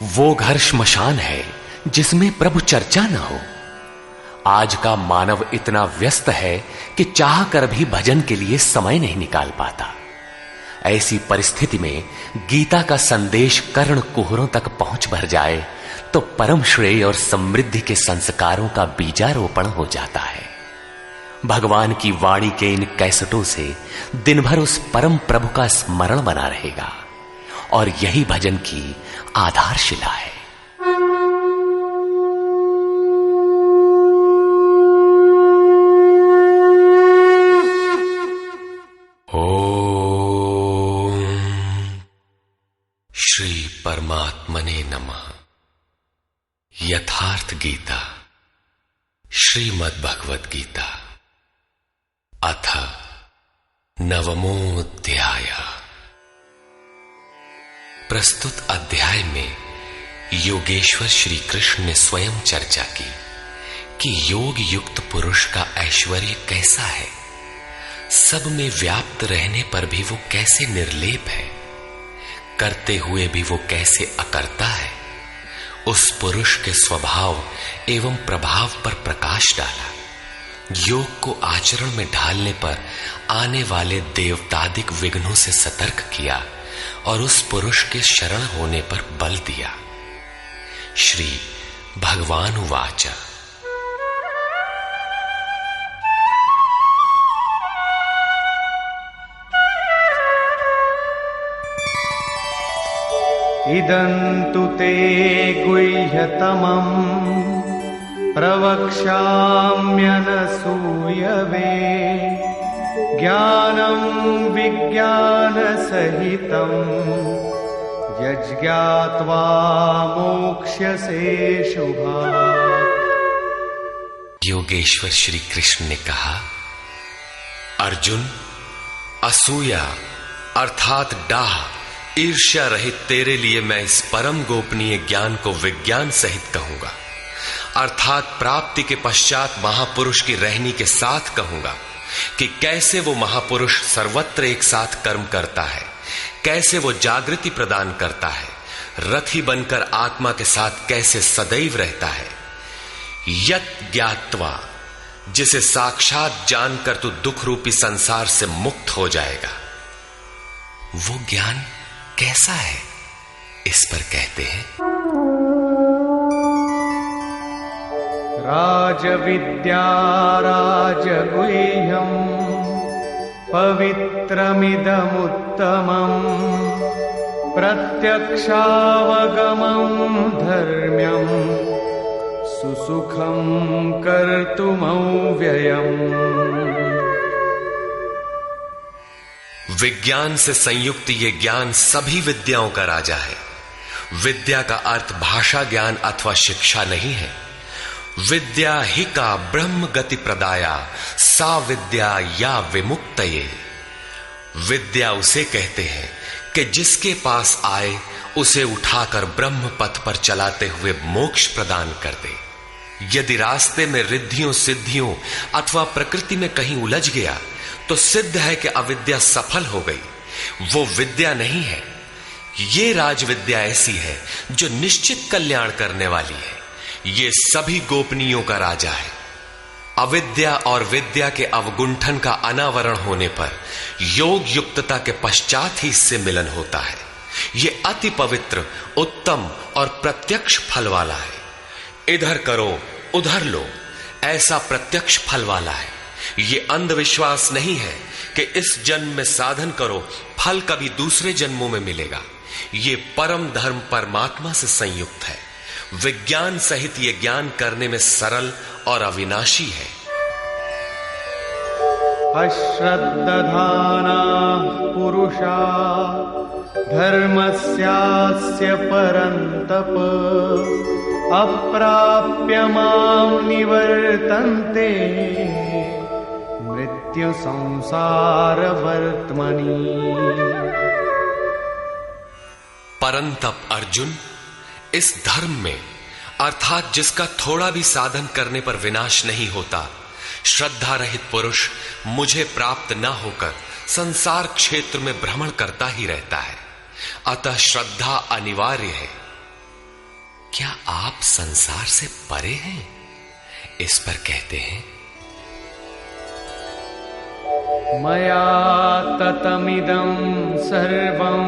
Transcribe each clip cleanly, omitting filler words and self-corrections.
वो घर श्मशान है जिसमें प्रभु चर्चा न हो। आज का मानव इतना व्यस्त है कि चाह कर भी भजन के लिए समय नहीं निकाल पाता। ऐसी परिस्थिति में गीता का संदेश कर्ण कुहरों तक पहुंच भर जाए तो परम श्रेय और समृद्धि के संस्कारों का बीजारोपण हो जाता है। भगवान की वाणी के इन कैसेटों से दिन भर उस परम प्रभु का स्मरण बना रहेगा और यही भजन की आधारशिला है। ओम श्री परमात्मने नमः। यथार्थ गीता श्रीमद् भगवद गीता अथ नवमोऽध्याय। प्रस्तुत अध्याय में योगेश्वर श्री कृष्ण ने स्वयं चर्चा की कि योग युक्त पुरुष का ऐश्वर्य कैसा है, सब में व्याप्त रहने पर भी वो कैसे निर्लेप है, करते हुए भी वो कैसे अकर्ता है। उस पुरुष के स्वभाव एवं प्रभाव पर प्रकाश डाला। योग को आचरण में ढालने पर आने वाले देवतादिक विघ्नों से सतर्क किया और उस पुरुष के शरण होने पर बल दिया। श्री भगवान उवाच। इदन्तु ते गुह्यतमम् प्रवक्ष्याम्यनसूयवे ज्ञानं विज्ञानसहितं यज्ञात्वा मोक्ष्यसे शुभात्। योगेश्वर श्री कृष्ण ने कहा, अर्जुन, असूया अर्थात डाह ईर्ष्या रहित तेरे लिए मैं इस परम गोपनीय ज्ञान को विज्ञान सहित कहूंगा, अर्थात प्राप्ति के पश्चात महापुरुष की रहनी के साथ कहूंगा कि कैसे वो महापुरुष सर्वत्र एक साथ कर्म करता है, कैसे वो जागृति प्रदान करता है, रथी बनकर आत्मा के साथ कैसे सदैव रहता है। यत् ज्ञात्वा, जिसे साक्षात जानकर तू दुख रूपी संसार से मुक्त हो जाएगा। वो ज्ञान कैसा है, इस पर कहते हैं, राजविद्या राजगुह्यम् पवित्रमिदमुत्तमम् प्रत्यक्षावगमम् धर्म्यम् सुसुखम् कर्तुमव्ययम्। विज्ञान से संयुक्त ये ज्ञान सभी विद्याओं का राजा है। विद्या का अर्थ भाषा ज्ञान अथवा शिक्षा नहीं है। विद्या ही का ब्रह्म गति प्रदाया सा विद्या या विमुक्तये। विद्या उसे कहते हैं कि जिसके पास आए उसे उठाकर ब्रह्म पथ पर चलाते हुए मोक्ष प्रदान कर दे। यदि रास्ते में रिद्धियों सिद्धियों अथवा प्रकृति में कहीं उलझ गया तो सिद्ध है कि अविद्या सफल हो गई। वो विद्या नहीं है। ये राजविद्या ऐसी है जो निश्चित कल्याण करने वाली है। ये सभी गोपनीयों का राजा है। अविद्या और विद्या के अवगुंठन का अनावरण होने पर योग युक्तता के पश्चात ही इससे मिलन होता है। ये अति पवित्र, उत्तम और प्रत्यक्ष फल वाला है। इधर करो उधर लो, ऐसा प्रत्यक्ष फल वाला है। ये अंधविश्वास नहीं है कि इस जन्म में साधन करो, फल कभी दूसरे जन्मों में मिलेगा। ये परम धर्म परमात्मा से संयुक्त है। विज्ञान सहित ये ज्ञान करने में सरल और अविनाशी है। अश्रद्दधानाः पुरुषा धर्मस्यास्य परन्तप अप्राप्य मां निवर्तन्ते मृत्यु संसार वर्त्मनि। परंतप अर्जुन, इस धर्म में अर्थात जिसका थोड़ा भी साधन करने पर विनाश नहीं होता, श्रद्धा रहित पुरुष मुझे प्राप्त न होकर संसार क्षेत्र में भ्रमण करता ही रहता है। अतः श्रद्धा अनिवार्य है। क्या आप संसार से परे हैं? इस पर कहते हैं, मया ततमिदं सर्वं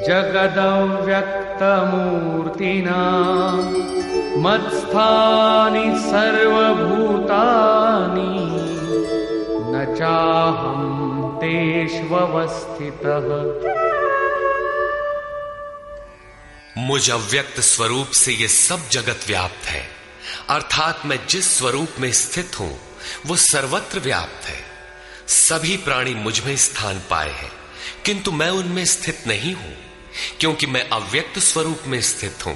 जगदव्यक्तमूर्तिना मत्स्थानि सर्वभूतानि न चाहं तेष्वस्थितः। मुझ अव्यक्त स्वरूप से ये सब जगत व्याप्त है, अर्थात मैं जिस स्वरूप में स्थित हूं वो सर्वत्र व्याप्त है। सभी प्राणी मुझ में स्थान पाए हैं, किंतु मैं उनमें स्थित नहीं हूं, क्योंकि मैं अव्यक्त स्वरूप में स्थित हूं।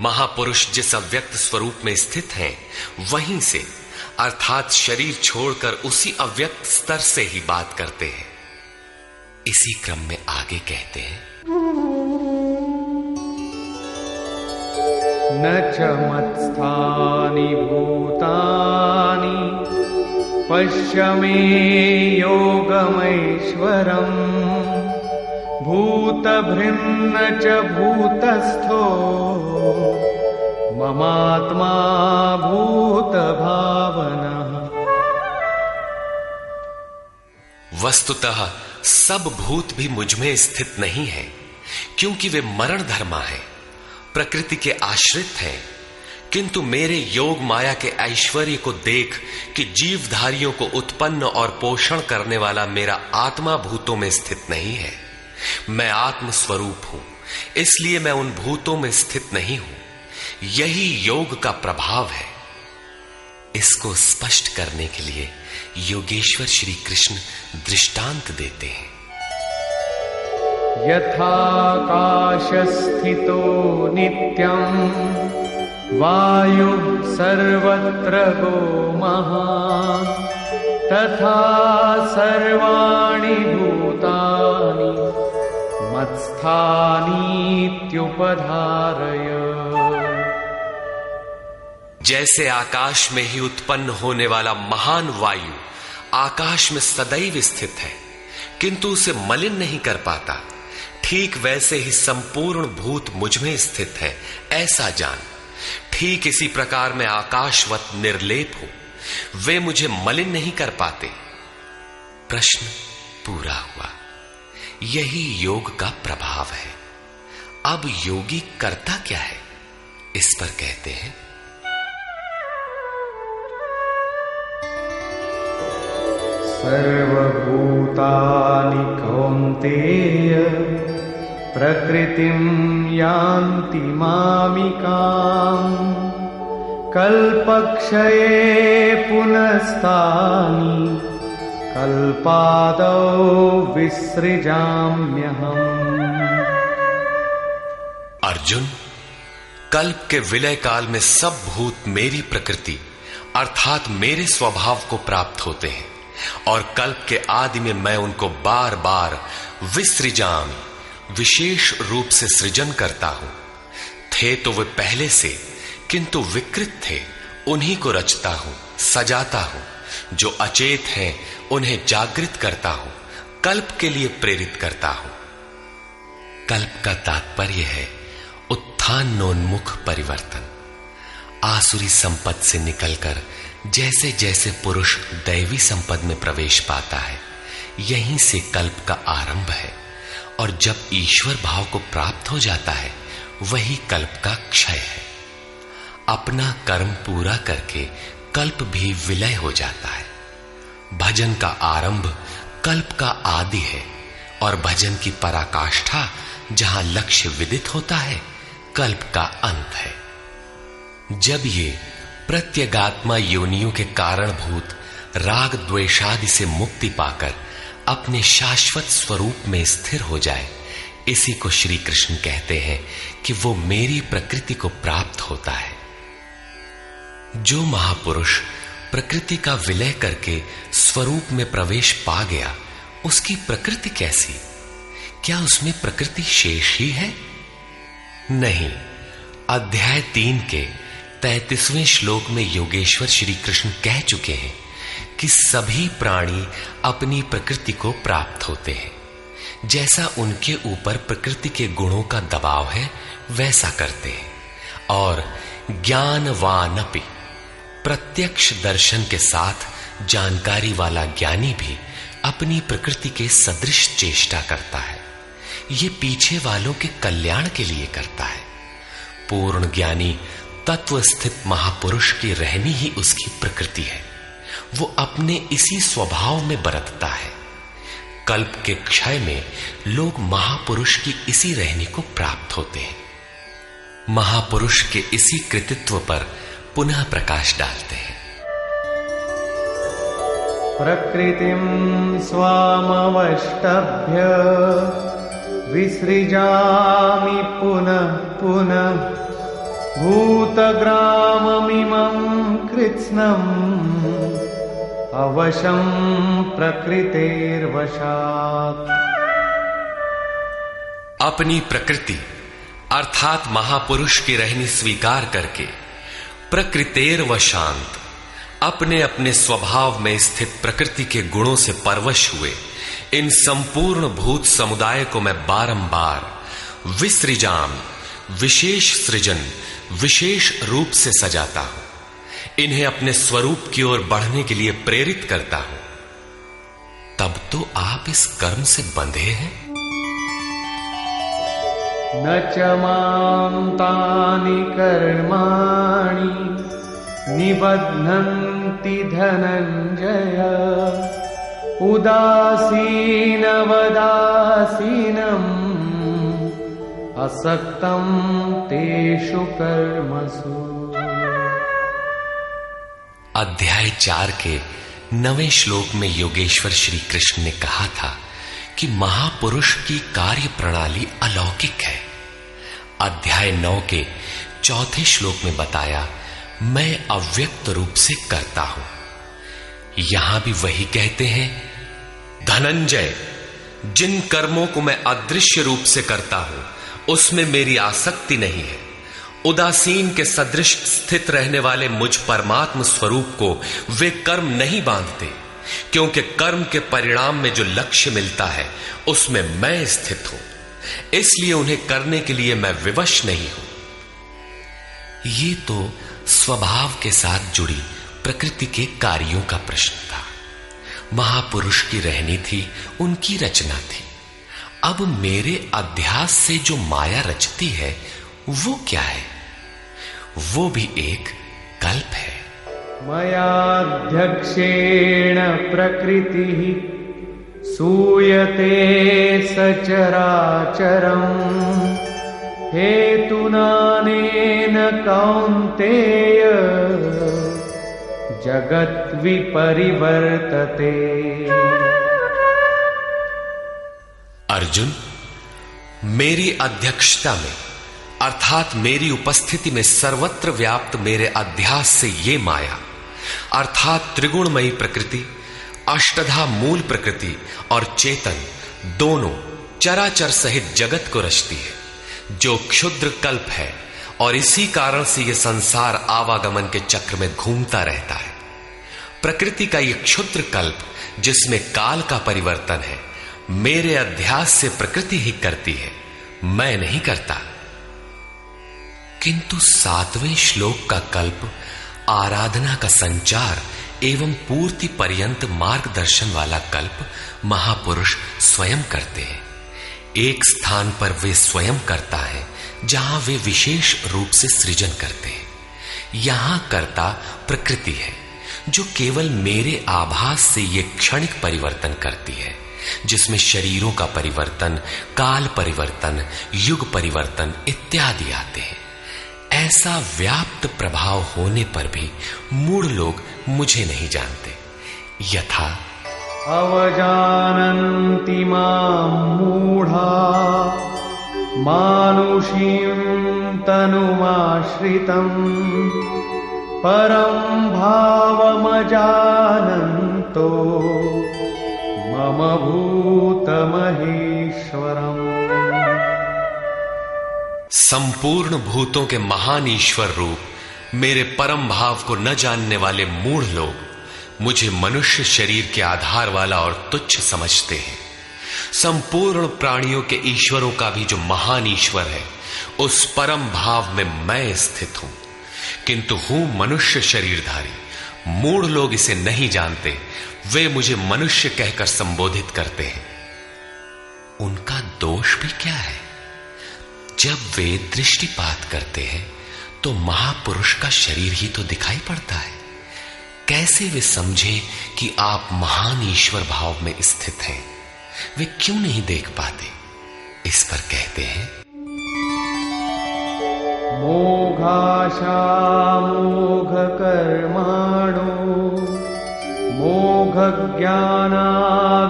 महापुरुष जिस अव्यक्त स्वरूप में स्थित हैं, वहीं से अर्थात शरीर छोड़कर उसी अव्यक्त स्तर से ही बात करते हैं। इसी क्रम में आगे कहते हैं, न च मत्स्थानि भूतानि पश्य मे योगमैश्वरम् भूतभृन्न च भूतस्थो ममात्मा भूतभावनः। वस्तुतः सब भूत भी मुझ में स्थित नहीं है, क्योंकि वे मरण धर्मा है, प्रकृति के आश्रित हैं। किंतु मेरे योग माया के ऐश्वर्य को देख कि जीवधारियों को उत्पन्न और पोषण करने वाला मेरा आत्मा भूतों में स्थित नहीं है। मैं आत्म स्वरूप हूं, इसलिए मैं उन भूतों में स्थित नहीं हूं। यही योग का प्रभाव है। इसको स्पष्ट करने के लिए योगेश्वर श्री कृष्ण दृष्टांत देते हैं। यथाकाशस्थितो नित्यं वायुः सर्वत्र गो महान् तथा सर्वाणि भूतानि मत्स्थानीत्युपधारय। जैसे आकाश में ही उत्पन्न होने वाला महान वायु आकाश में सदैव स्थित है, किंतु उसे मलिन नहीं कर पाता, ठीक वैसे ही संपूर्ण भूत मुझ में स्थित है, ऐसा जान। ठीक इसी प्रकार मैं आकाशवत निर्लेप हूं, वे मुझे मलिन नहीं कर पाते। प्रश्न पूरा हुआ। यही योग का प्रभाव है। अब योगी करता क्या है, इस पर कहते हैं, सर्वभूतानि कौन्तेय प्रकृतिं यान्ति मामिकाम् कल्पक्षये पुनस्तानि कल्पादौ विसृजाम्यहम्। अर्जुन, कल्प के विलय काल में सब भूत मेरी प्रकृति अर्थात मेरे स्वभाव को प्राप्त होते हैं, और कल्प के आदि में मैं उनको बार बार विसृजामि विशेष रूप से सृजन करता हूं। थे तो वे पहले से, किंतु विकृत थे, उन्हीं को रचता हूं, सजाता हूं। जो अचेत हैं उन्हें जागृत करता हूं, कल्प के लिए प्रेरित करता हूं। कल्प का तात्पर्य है उत्थानोन्मुख परिवर्तन। आसुरी संपद से निकलकर जैसे जैसे पुरुष दैवी संपद में प्रवेश पाता है, यहीं से कल्प का आरंभ है, और जब ईश्वर भाव को प्राप्त हो जाता है, वही कल्प का क्षय है। अपना कर्म पूरा करके कल्प भी विलय हो जाता है। भजन का आरंभ कल्प का आदि है, और भजन की पराकाष्ठा जहां लक्ष्य विदित होता है, कल्प का अंत है। जब ये प्रत्यगात्मा योनियों के कारणभूत राग द्वेषादि से मुक्ति पाकर अपने शाश्वत स्वरूप में स्थिर हो जाए, इसी को श्री कृष्ण कहते हैं कि वो मेरी प्रकृति को प्राप्त होता है। जो महापुरुष प्रकृति का विलय करके स्वरूप में प्रवेश पा गया, उसकी प्रकृति कैसी? क्या उसमें प्रकृति शेष ही है? नहीं। अध्याय 3 के 33वें श्लोक में योगेश्वर श्री कृष्ण कह चुके हैं कि सभी प्राणी अपनी प्रकृति को प्राप्त होते हैं। जैसा उनके ऊपर प्रकृति के गुणों का दबाव है, वैसा करते हैं। और ज्ञानवानपि, प्रत्यक्ष दर्शन के साथ जानकारी वाला ज्ञानी भी अपनी प्रकृति के सदृश चेष्टा करता है। ये पीछे वालों के कल्याण के लिए करता है। पूर्ण ज्ञानी तत्व स्थित महापुरुष की रहनी ही उसकी प्रकृति है। वो अपने इसी स्वभाव में बरतता है। कल्प के क्षय में लोग महापुरुष की इसी रहनी को प्राप्त होते हैं। महापुरुष के इसी कृतित्व पर पुनः प्रकाश डालते हैं। प्रकृतिं स्वामवष्टभ्य विसृजामि पुनः पुनः भूतग्राममिमं कृत्स्नम् अवशं प्रकृतेर्वशात्। अपनी प्रकृति अर्थात महापुरुष की रहनी स्वीकार करके प्रकृतेर्वशांत, अपने अपने स्वभाव में स्थित प्रकृति के गुणों से परवश हुए इन संपूर्ण भूत समुदाय को मैं बारंबार विसृजाम, विशेष सृजन, विशेष रूप से सजाता हूं। इन्हें अपने स्वरूप की ओर बढ़ने के लिए प्रेरित करता हूं। तब तो आप इस कर्म से बंधे हैं। न च मां तानि कर्माणि निबध्नन्ति धनञ्जय उदासीनवदासीनम् असक्तं तेषु कर्मसु। अध्याय 4 के 9वें श्लोक में योगेश्वर श्री कृष्ण ने कहा था कि महापुरुष की कार्य प्रणाली अलौकिक है। अध्याय 9 के 4थे श्लोक में बताया, मैं अव्यक्त रूप से करता हूं। यहां भी वही कहते हैं, धनंजय, जिन कर्मों को मैं अदृश्य रूप से करता हूं उसमें मेरी आसक्ति नहीं है। उदासीन के सदृश स्थित रहने वाले मुझ परमात्म स्वरूप को वे कर्म नहीं बांधते, क्योंकि कर्म के परिणाम में जो लक्ष्य मिलता है उसमें मैं स्थित हूं, इसलिए उन्हें करने के लिए मैं विवश नहीं हूं। ये तो स्वभाव के साथ जुड़ी प्रकृति के कार्यों का प्रश्न था। महापुरुष की रहनी थी, उनकी रचना थी। अब मेरे अध्यास से जो माया रचती है वो क्या है? वो भी एक कल्प है। मयाध्यक्षेण प्रकृतिः सूयते सचराचरम् हेतुनानेन कौन्तेय जगत् विपरिवर्तते। अर्जुन, मेरी अध्यक्षता में अर्थात मेरी उपस्थिति में सर्वत्र व्याप्त मेरे अध्यास से ये माया अर्थात त्रिगुणमयी प्रकृति, अष्टधा मूल प्रकृति और चेतन दोनों चराचर सहित जगत को रचती है, जो क्षुद्र कल्प है। और इसी कारण से यह संसार आवागमन के चक्र में घूमता रहता है। प्रकृति का यह क्षुद्र कल्प जिसमें काल का परिवर्तन है, मेरे अध्यास से प्रकृति ही करती है, मैं नहीं करता। किंतु 7वें श्लोक का कल्प आराधना का संचार एवं पूर्ति पर्यंत मार्गदर्शन वाला कल्प महापुरुष स्वयं करते हैं। एक स्थान पर वे स्वयं करता है जहां वे विशेष रूप से सृजन करते हैं। यहां कर्ता प्रकृति है, जो केवल मेरे आभास से ये क्षणिक परिवर्तन करती है, जिसमें शरीरों का परिवर्तन, काल परिवर्तन, युग परिवर्तन इत्यादि आते हैं। ऐसा व्याप्त प्रभाव होने पर भी मूढ़ लोग मुझे नहीं जानते। यथा अवजानन्ति मां मूढ़ा मानुषीं तनुमाश्रितम् परं भावमजानन्तो मम भूतमहेश्वरम्। संपूर्ण भूतों के महान ईश्वर रूप मेरे परम भाव को न जानने वाले मूढ़ लोग मुझे मनुष्य शरीर के आधार वाला और तुच्छ समझते हैं। संपूर्ण प्राणियों के ईश्वरों का भी जो महान ईश्वर है उस परम भाव में मैं स्थित हूं, किंतु हूं मनुष्य शरीरधारी। मूढ़ लोग इसे नहीं जानते, वे मुझे मनुष्य कहकर संबोधित करते हैं। उनका दोष भी क्या है? जब वे दृष्टिपात करते हैं तो महापुरुष का शरीर ही तो दिखाई पड़ता है। कैसे वे समझे कि आप महान ईश्वर भाव में स्थित हैं? वे क्यों नहीं देख पाते? इस पर कहते हैं, मोघाशा मोघ कर्माणो मोघ ज्ञानाविचेतसः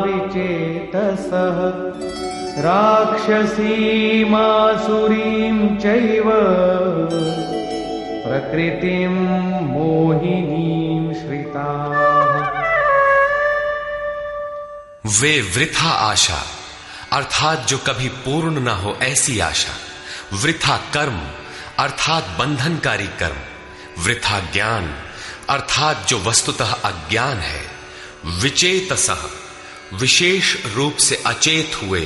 राक्षसीमासुरीं चैव प्रकृतिं मोहिनीं श्रिताः। वे वृथा आशा अर्थात जो कभी पूर्ण न हो ऐसी आशा, वृथा कर्म अर्थात बंधनकारी कर्म, वृथा ज्ञान अर्थात जो वस्तुतः अज्ञान है, विचेतसः विशेष रूप से अचेत हुए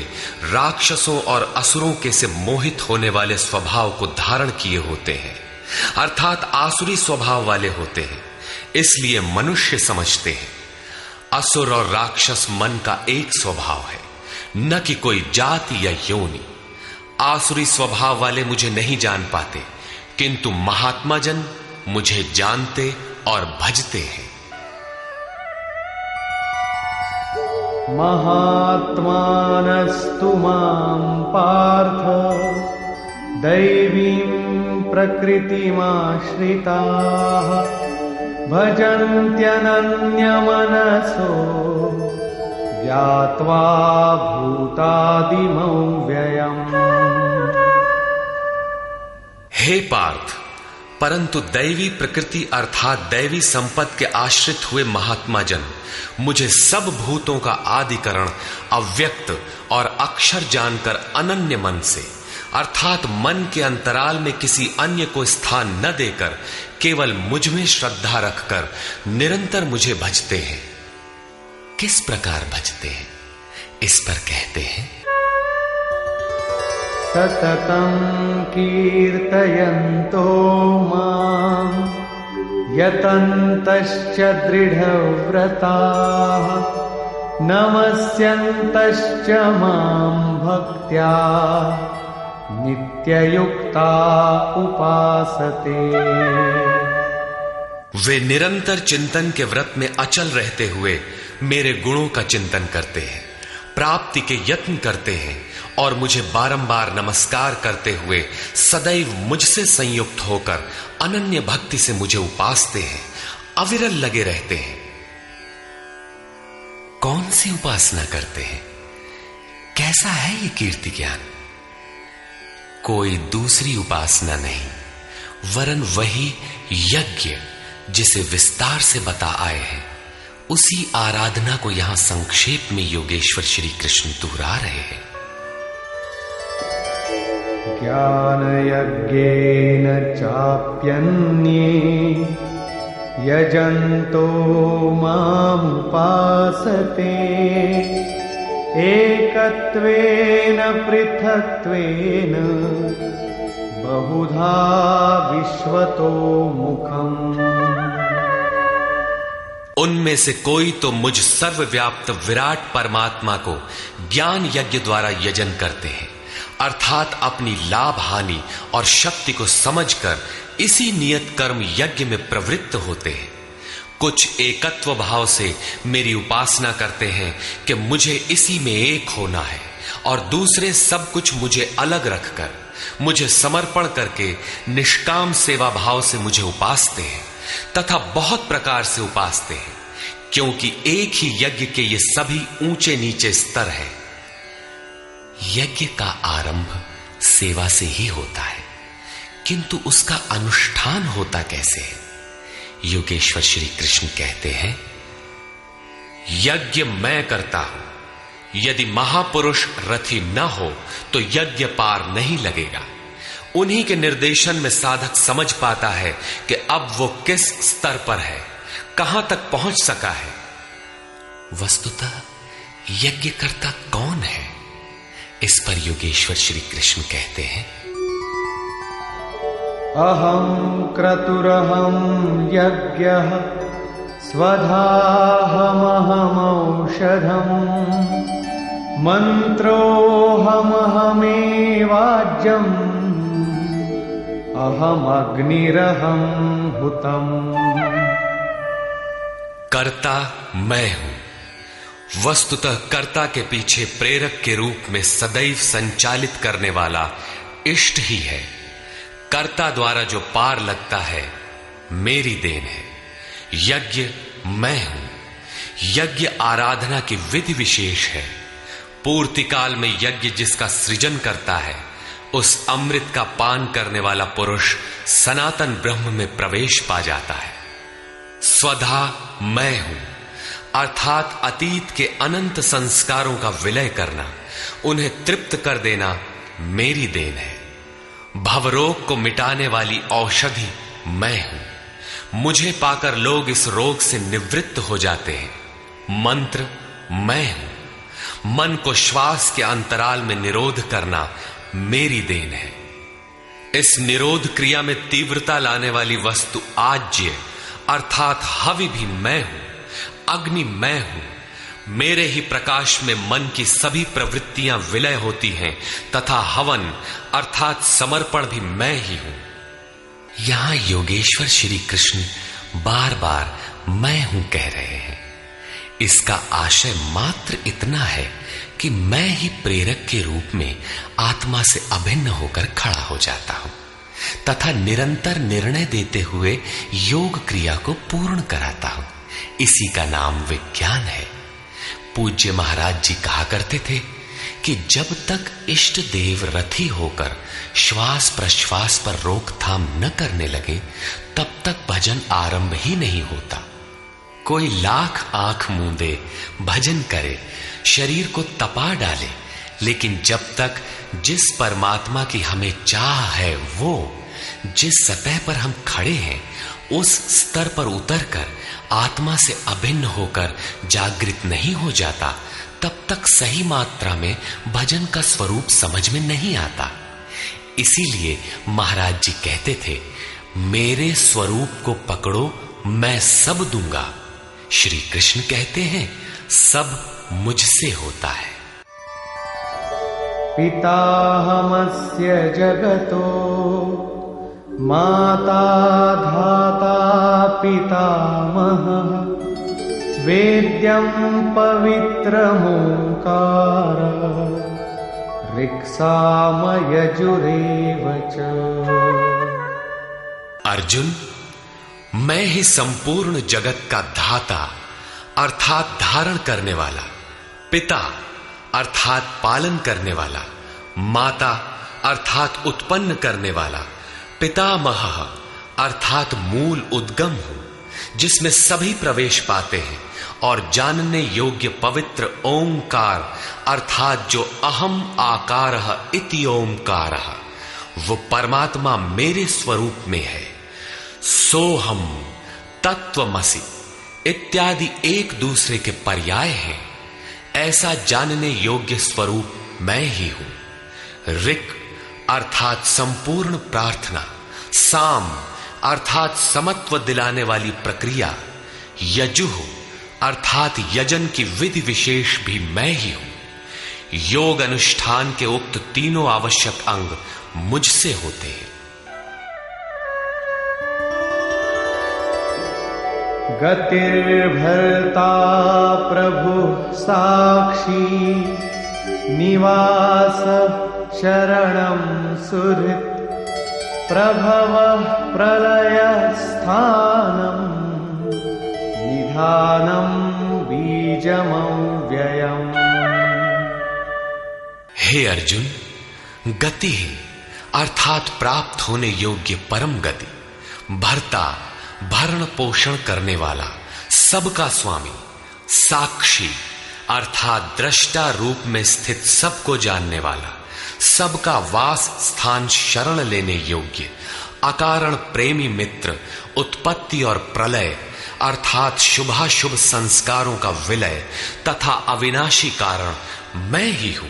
राक्षसों और असुरों के से मोहित होने वाले स्वभाव को धारण किए होते हैं, अर्थात आसुरी स्वभाव वाले होते हैं। इसलिए मनुष्य समझते हैं असुर और राक्षस मन का एक स्वभाव है, न कि कोई जाति या योनि। आसुरी स्वभाव वाले मुझे नहीं जान पाते, किंतु महात्मा जन मुझे जानते और भजते हैं। महात्मानस्तु मां पार्थ दैवीं प्रकृतिमाश्रिताः भजन्त्यनन्यमनसो ज्ञात्वा भूतादिमं व्ययम्। हे पार्थ, परंतु दैवी प्रकृति अर्थात दैवी संपत्ति के आश्रित हुए महात्मा जन मुझे सब भूतों का आदिकरण अव्यक्त और अक्षर जानकर अनन्य मन से अर्थात मन के अंतराल में किसी अन्य को स्थान न देकर केवल मुझ में श्रद्धा रखकर निरंतर मुझे भजते हैं। किस प्रकार भजते हैं? इस पर कहते हैं, सततं कीर्तयन्तो मां यतन्तश्च दृढव्रताः नमस्यन्तश्च मां भक्त्या नित्ययुक्ता उपासते। वे निरंतर चिंतन के व्रत में अचल रहते हुए मेरे गुणों का चिंतन करते हैं, प्राप्ति के यत्न करते हैं और मुझे बारंबार नमस्कार करते हुए सदैव मुझसे संयुक्त होकर अनन्य भक्ति से मुझे उपासते हैं, अविरल लगे रहते हैं। कौन सी उपासना करते हैं? कैसा है ये कीर्ति ज्ञान? कोई दूसरी उपासना नहीं, वरन वही यज्ञ जिसे विस्तार से बता आए हैं, उसी आराधना को यहां संक्षेप में योगेश्वर श्री कृष्ण दोहरा रहे हैं। ज्ञान यज्ञेन चाप्यन्ये यजन्तो मामुपासते एकत्वेन पृथक्त्वेन बहुधा विश्वतो मुखम्। उनमें से कोई तो मुझ सर्वव्याप्त विराट परमात्मा को ज्ञान यज्ञ द्वारा यजन करते हैं, अर्थात अपनी लाभ हानि और शक्ति को समझकर इसी नियत कर्म यज्ञ में प्रवृत्त होते हैं। कुछ एकत्व भाव से मेरी उपासना करते हैं कि मुझे इसी में एक होना है, और दूसरे सब कुछ मुझे अलग रखकर मुझे समर्पण करके निष्काम सेवा भाव से मुझे उपासते हैं तथा बहुत प्रकार से उपासते हैं, क्योंकि एक ही यज्ञ के ये सभी ऊंचे नीचे स्तर है। यज्ञ का आरंभ सेवा से ही होता है, किंतु उसका अनुष्ठान होता कैसे है? योगेश्वर श्री कृष्ण कहते हैं, यज्ञ मैं करता हूं। यदि महापुरुष रथी न हो तो यज्ञ पार नहीं लगेगा। उन्हीं के निर्देशन में साधक समझ पाता है कि अब वो किस स्तर पर है, कहां तक पहुंच सका है। वस्तुतः यज्ञ करता कौन है? इस पर योगेश्वर श्री कृष्ण कहते हैं, अहं क्रतुरहं यज्ञः स्वधाहमहमौषधम् मन्त्रोऽहमहमेवाज्यम् अहमग्निरहं हुतम्। कर्ता मैं हूं। वस्तुतः कर्ता के पीछे प्रेरक के रूप में सदैव संचालित करने वाला इष्ट ही है। कर्ता द्वारा जो पार लगता है मेरी देन है। यज्ञ मैं हूं। यज्ञ आराधना की विधि विशेष है। पूर्ति काल में यज्ञ जिसका सृजन करता है उस अमृत का पान करने वाला पुरुष सनातन ब्रह्म में प्रवेश पा जाता है। स्वधा मैं हूं अर्थात अतीत के अनंत संस्कारों का विलय करना, उन्हें तृप्त कर देना मेरी देन है। भवरोग को मिटाने वाली औषधि मैं हूं। मुझे पाकर लोग इस रोग से निवृत्त हो जाते हैं। मंत्र मैं हूं। मन को श्वास के अंतराल में निरोध करना मेरी देन है। इस निरोध क्रिया में तीव्रता लाने वाली वस्तु आज्य अर्थात हवि भी मैं हूं। अग्नि मैं हूं। मेरे ही प्रकाश में मन की सभी प्रवृत्तियां विलय होती हैं तथा हवन अर्थात समर्पण भी मैं ही हूं। यहां योगेश्वर श्री कृष्ण बार बार मैं हूं कह रहे हैं। इसका आशय मात्र इतना है कि मैं ही प्रेरक के रूप में आत्मा से अभिन्न होकर खड़ा हो जाता हूं तथा निरंतर निर्णय देते हुए योग क्रिया को पूर्ण कराता हूं। इसी का नाम विज्ञान है। पूज्य महाराज जी कहा करते थे कि जब तक इष्ट देव रथी होकर श्वास प्रश्वास पर रोकथाम न करने लगे तब तक भजन आरंभ ही नहीं होता। कोई लाख आंख मूंदे भजन करे, शरीर को तपा डाले, लेकिन जब तक जिस परमात्मा की हमें चाह है वो जिस सतह पर हम खड़े हैं उस स्तर पर उतरकर आत्मा से अभिन्न होकर जागृत नहीं हो जाता तब तक सही मात्रा में भजन का स्वरूप समझ में नहीं आता। इसीलिए महाराज जी कहते थे, मेरे स्वरूप को पकड़ो मैं सब दूंगा। श्री कृष्ण कहते हैं सब मुझसे होता है। पिताहमस्य जगतो माता धाता पितामहः वेद्यं पवित्रमोंकार ऋक्सामयजुरेव च। अर्जुन, मैं ही संपूर्ण जगत का धाता अर्थात धारण करने वाला, पिता अर्थात पालन करने वाला, माता अर्थात उत्पन्न करने वाला, पितामह अर्थात मूल उद्गम हूं जिसमें सभी प्रवेश पाते हैं, और जानने योग्य पवित्र ओंकार अर्थात जो अहम आकारः इति ओंकारः वो परमात्मा मेरे स्वरूप में है। सोहम, तत्वमसि इत्यादि एक दूसरे के पर्याय हैं। ऐसा जानने योग्य स्वरूप मैं ही हूं। ऋक् अर्थात संपूर्ण प्रार्थना, साम अर्थात समत्व दिलाने वाली प्रक्रिया, यजुः अर्थात यजन की विधि विशेष भी मैं ही हूं। योग अनुष्ठान के उक्त तीनों आवश्यक अंग मुझसे होते हैं। गतिर्भर्ता प्रभु साक्षी निवास शरणं सुहृत् प्रभवः प्रलय स्थानम् निधानं बीजमव्ययम्। हे अर्जुन, गति है अर्थात प्राप्त होने योग्य परम गति, भर्ता भरण पोषण करने वाला, सबका स्वामी, साक्षी अर्थात दृष्टा रूप में स्थित सबको जानने वाला, सबका वास स्थान शरण लेने योग्य, अकारण प्रेमी मित्र, उत्पत्ति और प्रलय अर्थात शुभाशुभ संस्कारों का विलय तथा अविनाशी कारण मैं ही हूं।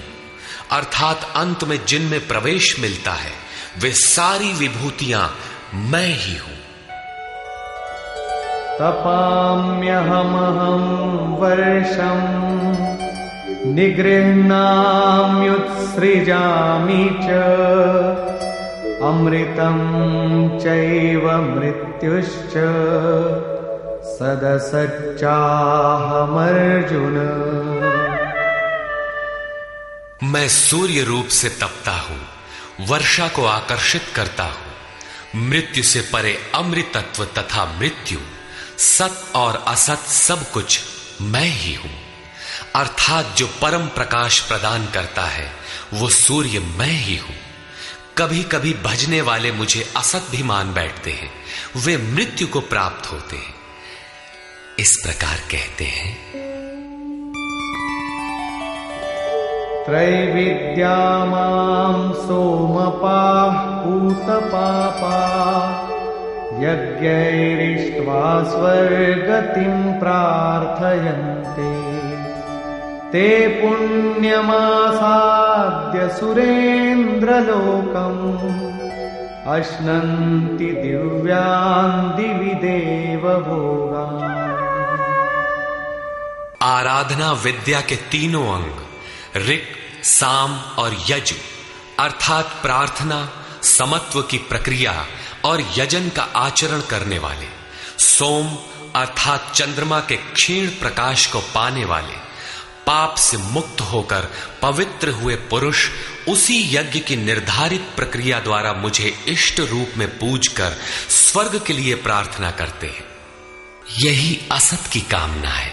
अर्थात अंत में जिनमें प्रवेश मिलता है वे सारी विभूतियां मैं ही हूं। तपाम्यहमहं वर्षं निगृह्णाम्युत्सृजामि च अमृतं चैव मृत्युश्च सदसच्चाहमर्जुन। मैं सूर्य रूप से तपता हूं, वर्षा को आकर्षित करता हूं, मृत्यु से परे अमृतत्व तथा मृत्यु, सत और असत सब कुछ मैं ही हूं। अर्थात जो परम प्रकाश प्रदान करता है वो सूर्य मैं ही हूं। कभी कभी भजने वाले मुझे असत भी मान बैठते हैं, वे मृत्यु को प्राप्त होते हैं। इस प्रकार कहते हैं, त्रैविद्या मां सोमपाः पूतपापाः यज्ञैरिष्ट्वा स्वर्गतिं प्रार्थयन्ते ते पुण्यमासाद्य सुरेन्द्रलोकम् अश्नन्ति दिव्यान् दिवि देवभोगान्। आराधना विद्या के तीनों अंग ऋक्, साम और यजु अर्थात प्रार्थना, समत्व की प्रक्रिया और यजन का आचरण करने वाले, सोम अर्थात चंद्रमा के क्षीण प्रकाश को पाने वाले, पाप से मुक्त होकर पवित्र हुए पुरुष उसी यज्ञ की निर्धारित प्रक्रिया द्वारा मुझे इष्ट रूप में पूजकर स्वर्ग के लिए प्रार्थना करते हैं। यही असत की कामना है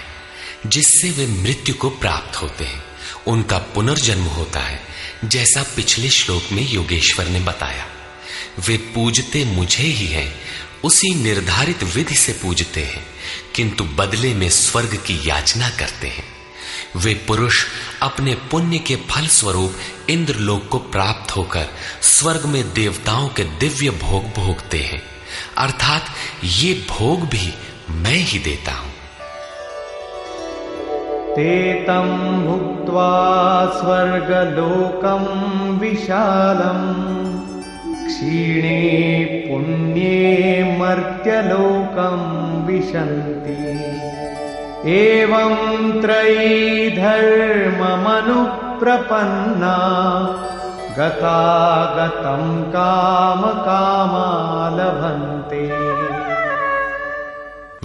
जिससे वे मृत्यु को प्राप्त होते हैं, उनका पुनर्जन्म होता है। जैसा पिछले श्लोक में योगेश्वर ने बताया, वे पूजते मुझे ही हैं, उसी निर्धारित विधि से पूजते हैं, किंतु बदले में स्वर्ग की याचना करते हैं। वे पुरुष अपने पुण्य के फल स्वरूप इंद्रलोक को प्राप्त होकर स्वर्ग में देवताओं के दिव्य भोग भोगते हैं, अर्थात ये भोग भी मैं ही देता हूं। ते तं भुक्त्वा स्वर्गलोकं विशालम् क्षीणे पुण्ये मर्त्यलोकं विशन्ति एवं त्रयी धर्ममनुप्रपन्ना गतागतं कामकामा लभन्ते।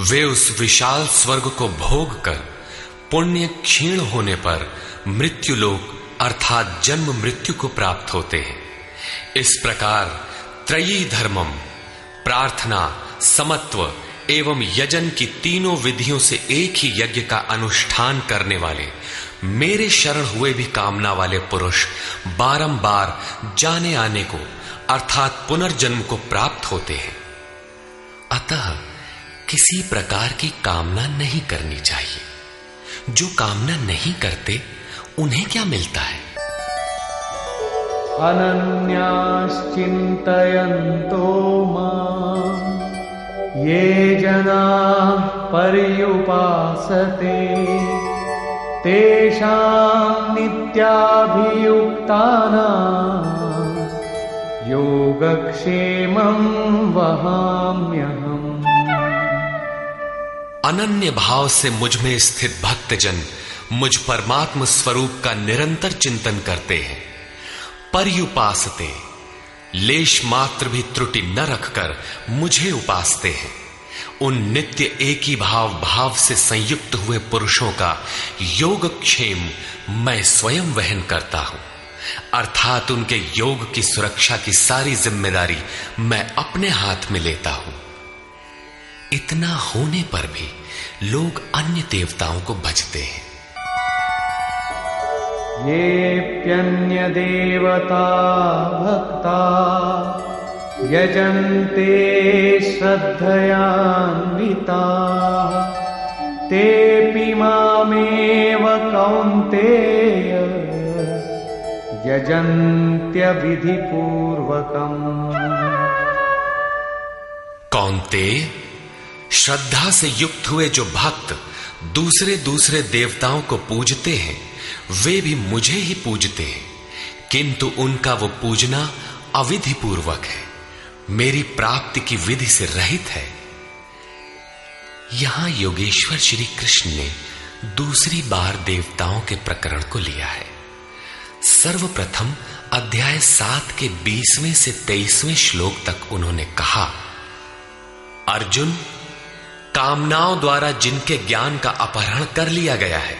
वे उस विशाल स्वर्ग को भोग कर पुण्य क्षीण होने पर मृत्युलोक अर्थात जन्म मृत्यु को प्राप्त होते हैं। इस प्रकार त्रयी धर्मम प्रार्थना, समत्व एवं यजन की तीनों विधियों से एक ही यज्ञ का अनुष्ठान करने वाले मेरे शरण हुए भी कामना वाले पुरुष बारंबार जाने आने को अर्थात पुनर्जन्म को प्राप्त होते हैं। अतः किसी प्रकार की कामना नहीं करनी चाहिए। जो कामना नहीं करते उन्हें क्या मिलता है? अनन्याश्चिन्तयन्तो मां ये जनाः पर्युपासते तेषां नित्याभियुक्तानां योगक्षेमं वहाम्यहम्। अनन्य भाव से मुझ में स्थित भक्तजन मुझ परमात्म स्वरूप का निरंतर चिंतन करते हैं। पर्युपासते लेश मात्र भी त्रुटि न रखकर मुझे उपासते हैं। उन नित्य एक ही भाव से संयुक्त हुए पुरुषों का योगक्षेम मैं स्वयं वहन करता हूं, अर्थात उनके योग की सुरक्षा की सारी जिम्मेदारी मैं अपने हाथ में लेता हूं। इतना होने पर भी लोग अन्य देवताओं को भजते हैं। येऽप्यन्य देवता भक्ता यजन्ते श्रद्धयान्विता तेऽपि मामेव कौन्तेय यजन्त्यविधिपूर्वकम्। कौन्तेय, श्रद्धा से युक्त हुए जो भक्त दूसरे दूसरे देवताओं को पूजते हैं वे भी मुझे ही पूजते हैं, किंतु उनका वो पूजना अविधि पूर्वक है, मेरी प्राप्ति की विधि से रहित है। यहां योगेश्वर श्री कृष्ण ने दूसरी बार देवताओं के प्रकरण को लिया है। सर्वप्रथम अध्याय 7 के 20वें से 23वें श्लोक तक उन्होंने कहा, अर्जुन, कामनाओं द्वारा जिनके ज्ञान का अपहरण कर लिया गया है,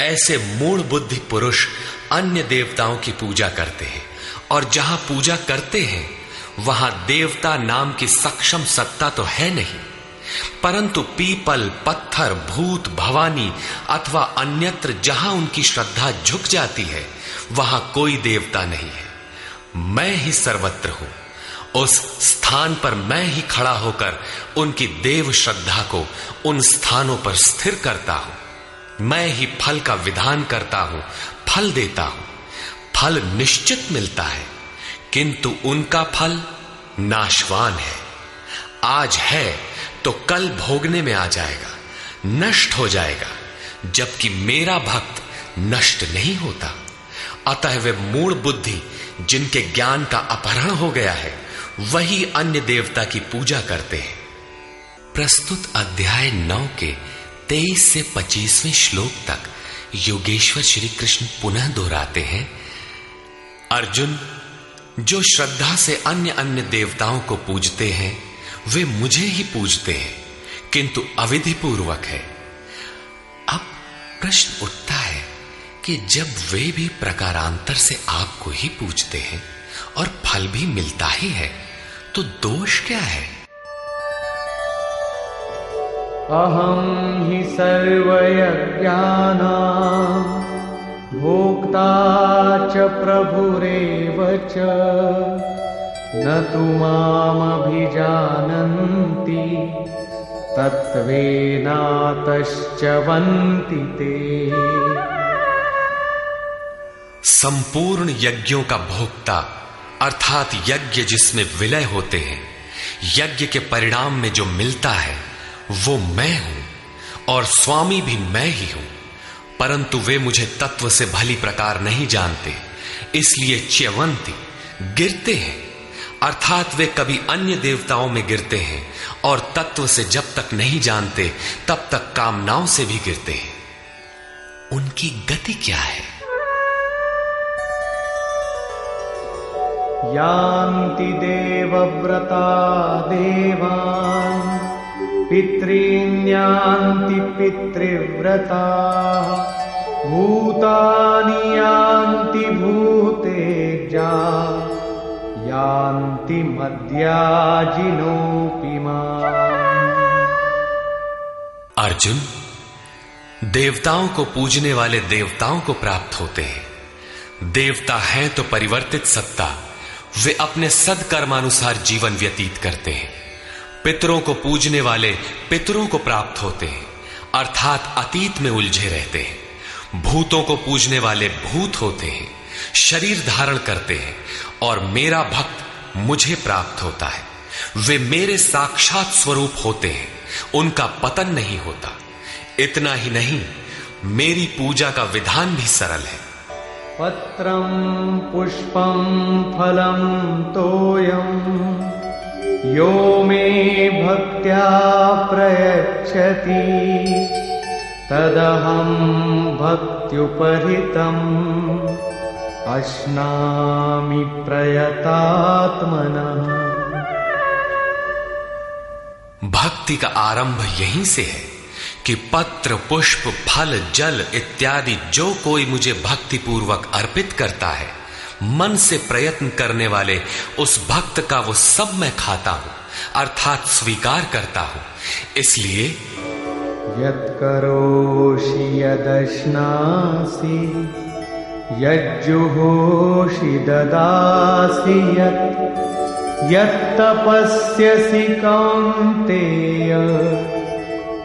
ऐसे मूढ़ बुद्धि पुरुष अन्य देवताओं की पूजा करते हैं, और जहां पूजा करते हैं वहां देवता नाम की सक्षम सत्ता तो है नहीं, परंतु पीपल, पत्थर, भूत, भवानी अथवा अन्यत्र जहां उनकी श्रद्धा झुक जाती है वहां कोई देवता नहीं है। मैं ही सर्वत्र हूं। उस स्थान पर मैं ही खड़ा होकर उनकी देव श्रद्धा को उन स्थानों पर स्थिर करता हूं। मैं ही फल का विधान करता हूं, फल देता हूं। फल निश्चित मिलता है, किंतु उनका फल नाशवान है। आज है तो कल भोगने में आ जाएगा, नष्ट हो जाएगा, जबकि मेरा भक्त नष्ट नहीं होता। अतः वे मूढ़ बुद्धि जिनके ज्ञान का अपहरण हो गया है वही अन्य देवता की पूजा करते हैं। प्रस्तुत अध्याय 9 के 23 से 25वें श्लोक तक योगेश्वर श्री कृष्ण पुनः दोहराते हैं, अर्जुन, जो श्रद्धा से अन्य अन्य देवताओं को पूजते हैं वे मुझे ही पूजते हैं, किंतु अविधि पूर्वक है। अब प्रश्न उठता है कि जब वे भी प्रकारांतर से आपको ही पूजते हैं और फल भी मिलता ही है, तो दोष क्या है? अहं हि सर्वयज्ञानां भोक्ता च प्रभुरेव च न तु मामभिजानन्ति तत्त्वेनातश्च वन्ति ते। संपूर्ण यज्ञों का भोक्ता अर्थात यज्ञ जिसमें विलय होते हैं, यज्ञ के परिणाम में जो मिलता है वो मैं हूं और स्वामी भी मैं ही हूं, परंतु वे मुझे तत्व से भली प्रकार नहीं जानते, इसलिए च्यवंती गिरते हैं। अर्थात वे कभी अन्य देवताओं में गिरते हैं और तत्व से जब तक नहीं जानते तब तक कामनाओं से भी गिरते हैं। उनकी गति क्या है? यान्ति देवव्रता देवान् पितॄन् यान्ति पितृव्रता भूतानि यान्ति भूतेजा यान्ति मद्याजिनोऽपि माम्। अर्जुन, देवताओं को पूजने वाले देवताओं को प्राप्त होते हैं। देवता हैं तो परिवर्तित सत्ता, वे अपने सदकर्मानुसार जीवन व्यतीत करते हैं। पितरों को पूजने वाले पितरों को प्राप्त होते हैं, अर्थात अतीत में उलझे रहते हैं। भूतों को पूजने वाले भूत होते हैं, शरीर धारण करते हैं, और मेरा भक्त मुझे प्राप्त होता है। वे मेरे साक्षात स्वरूप होते हैं, उनका पतन नहीं होता। इतना ही नहीं, मेरी पूजा का विधान भी सरल है। पत्रं पुष्पं फलं तोयं यो मे भक्त्या प्रयच्छति तदहं भक्त्युपहृतम् अश्नामि प्रयतात्मनः। भक्ति का आरंभ यहीं से है कि पत्र, पुष्प, फल, जल इत्यादि जो कोई मुझे भक्ति पूर्वक अर्पित करता है, मन से प्रयत्न करने वाले उस भक्त का वो सब मैं खाता हूं, अर्थात स्वीकार करता हूं। इसलिए यत्करोषि यदश्नासि यज्जुहोषि ददासि यत्तपस्यसि कौन्तेय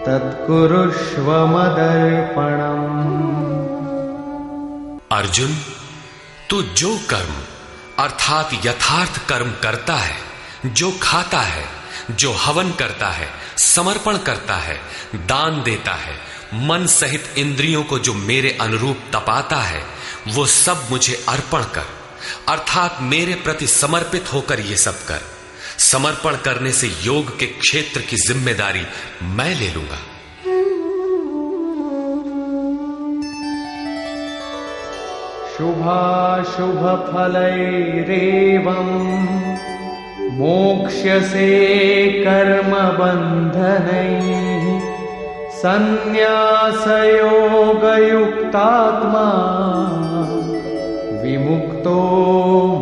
तत्कुरुष्व मदर्पणम्। अर्जुन, तू जो कर्म अर्थात यथार्थ कर्म करता है, जो खाता है, जो हवन करता है, समर्पण करता है, दान देता है, मन सहित इंद्रियों को जो मेरे अनुरूप तपाता है, वो सब मुझे अर्पण कर, अर्थात मेरे प्रति समर्पित होकर यह सब कर। समर्पण करने से योग के क्षेत्र की जिम्मेदारी मैं ले लूंगा। शुभाशुभ फलैरेवम् मोक्ष्यसे कर्म बन्धनैः संन्यासयोगयुक्तात्मा विमुक्तो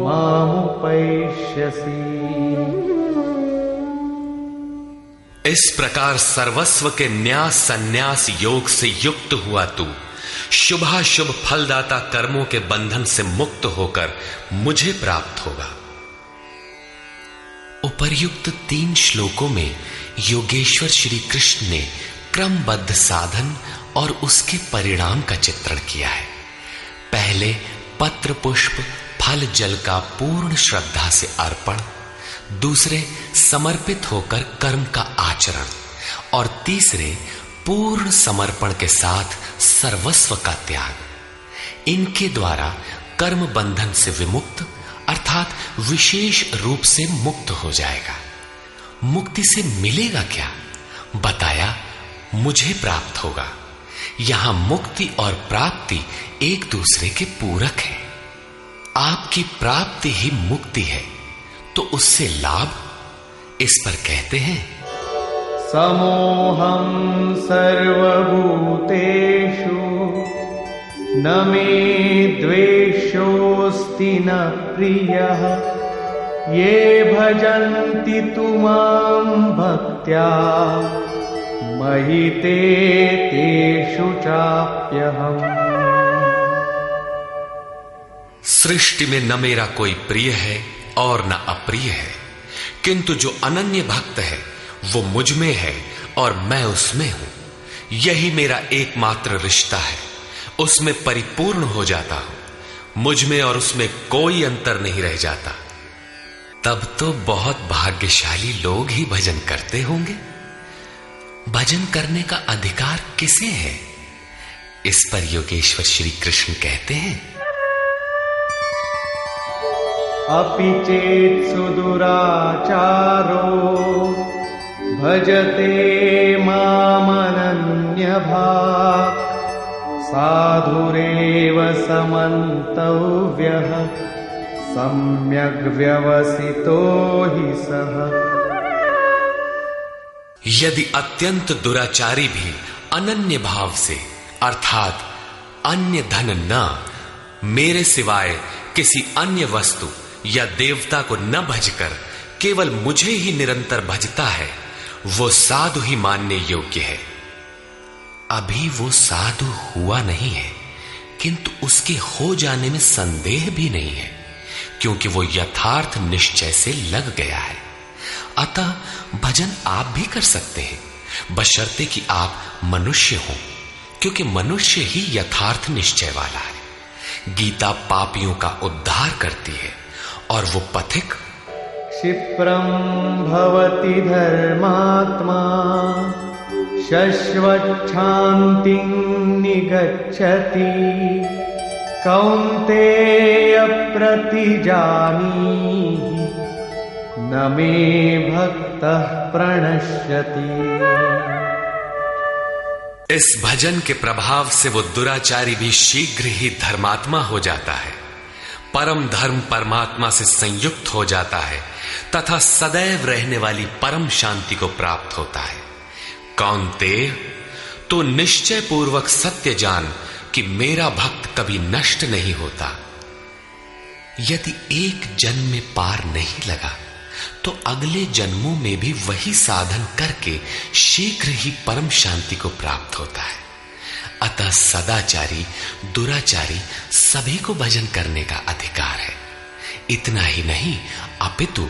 मामुपैष्यसि। इस प्रकार सर्वस्व के न्यास संन्यास योग से युक्त हुआ तू शुभाशुभ फलदाता कर्मों के बंधन से मुक्त होकर मुझे प्राप्त होगा। उपर्युक्त 3 श्लोकों में योगेश्वर श्री कृष्ण ने क्रमबद्ध साधन और उसके परिणाम का चित्रण किया है। पहले पत्र पुष्प फल जल का पूर्ण श्रद्धा से अर्पण, दूसरे समर्पित होकर कर्म का आचरण और तीसरे पूर्ण समर्पण के साथ सर्वस्व का त्याग। इनके द्वारा कर्म बंधन से विमुक्त अर्थात विशेष रूप से मुक्त हो जाएगा। मुक्ति से मिलेगा क्या? बताया मुझे प्राप्त होगा। यहां मुक्ति और प्राप्ति एक दूसरे के पूरक है। आपकी प्राप्ति ही मुक्ति है, तो उससे लाभ इस पर कहते हैं समोहं सर्वभूतेषु न मे द्वेषोऽस्ति न प्रियः ये भजन्ति तु मां भक्त्या मयि ते तेषु चाप्यहम्। सृष्टि में न मेरा कोई प्रिय है और न अप्रिय है, किंतु जो अनन्य भक्त है वो मुझ में है और मैं उसमें हूं। यही मेरा एकमात्र रिश्ता है, उसमें परिपूर्ण हो जाता हूं। मुझ में और उसमें कोई अंतर नहीं रह जाता। तब तो बहुत भाग्यशाली लोग ही भजन करते होंगे। भजन करने का अधिकार किसे है? इस पर योगेश्वर श्री कृष्ण कहते हैं अपि चेत् सुदुराचारो भजते मामनन्यभाक् साधुरेव समन्तव्यः सम्यग् व्यवसितो हि सः। यदि अत्यंत दुराचारी भी अनन्य भाव से अर्थात अन्य धन न, मेरे सिवाय किसी अन्य वस्तु या देवता को न भजकर केवल मुझे ही निरंतर भजता है, वो साधु ही मानने योग्य है। अभी वो साधु हुआ नहीं है, किंतु उसके हो जाने में संदेह भी नहीं है, क्योंकि वो यथार्थ निश्चय से लग गया है। अतः भजन आप भी कर सकते हैं, बशर्ते कि आप मनुष्य हो, क्योंकि मनुष्य ही यथार्थ निश्चय वाला है। गीता पापियों का उद्धार करती है और वो पथिक क्षिप्रं भवति धर्मात्मा शश्वच्छान्तिं निगच्छति कौन्तेय प्रतिजानीहि न मे भक्तः प्रणश्यति। इस भजन के प्रभाव से वो दुराचारी भी शीघ्र ही धर्मात्मा हो जाता है, परम धर्म परमात्मा से संयुक्त हो जाता है तथा सदैव रहने वाली परम शांति को प्राप्त होता है। कौन्तेय, तो निश्चय पूर्वक सत्य जान कि मेरा भक्त कभी नष्ट नहीं होता। यदि एक जन्म में पार नहीं लगा तो अगले जन्मों में भी वही साधन करके शीघ्र ही परम शांति को प्राप्त होता है। अतः सदाचारी दुराचारी सभी को भजन करने का अधिकार है। इतना ही नहीं अपितु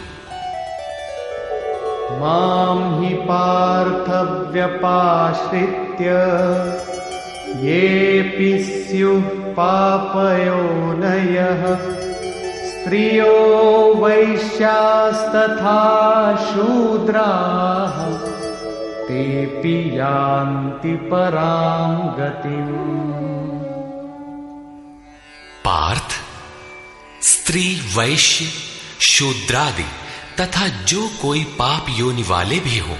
मां हि पार्थ व्यपाश्रित्य येऽपि स्युः पापयोनयः स्त्रियो वैश्यास्तथा शूद्राः तेऽपि यान्ति परां गतिम्। पार्थ, स्त्री, वैश्य, शूद्रादि तथा जो कोई पाप योनि वाले भी हो,